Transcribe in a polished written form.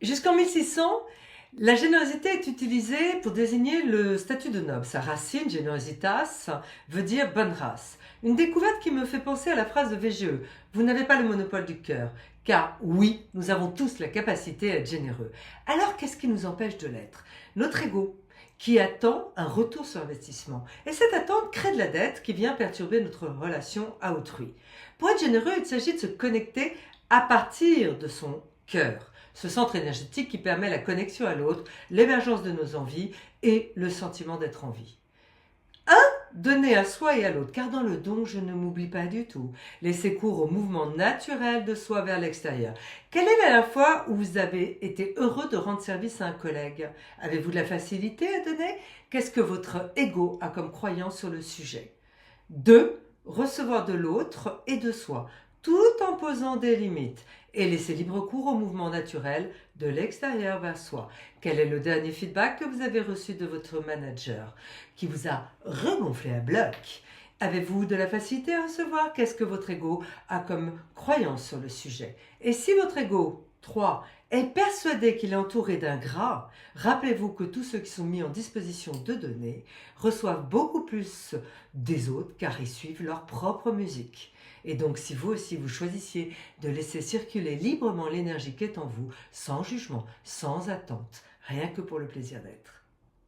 Jusqu'en 1600, la générosité est utilisée pour désigner le statut de noble. Sa racine, generositas, veut dire bonne race. Une découverte qui me fait penser à la phrase de VGE. Vous n'avez pas le monopole du cœur. Car oui, nous avons tous la capacité à être généreux. Alors qu'est-ce qui nous empêche de l'être? Notre ego, qui attend un retour sur investissement. Et cette attente crée de la dette qui vient perturber notre relation à autrui. Pour être généreux, il s'agit de se connecter à partir de son cœur, ce centre énergétique qui permet la connexion à l'autre, l'émergence de nos envies et le sentiment d'être en vie. Donner à soi et à l'autre, car dans le don, je ne m'oublie pas du tout. Laissez cours au mouvement naturel de soi vers l'extérieur. Quelle est la dernière fois où vous avez été heureux de rendre service à un collègue? Avez-vous de la facilité à donner? Qu'est-ce que votre ego a comme croyance sur le sujet? 2. Recevoir de l'autre et de soi, tout en posant des limites et laisser libre cours au mouvement naturel de l'extérieur vers soi. Quel est le dernier feedback que vous avez reçu de votre manager qui vous a regonflé à bloc? Avez-vous de la facilité à recevoir? Qu'est-ce que votre ego a comme croyance sur le sujet? Et si votre ego, 3, est persuadé qu'il est entouré d'ingrats, rappelez-vous que tous ceux qui sont mis en disposition de donner reçoivent beaucoup plus des autres car ils suivent leur propre musique. Et donc si vous aussi vous choisissiez de laisser circuler librement l'énergie qui est en vous, sans jugement, sans attente, rien que pour le plaisir d'être.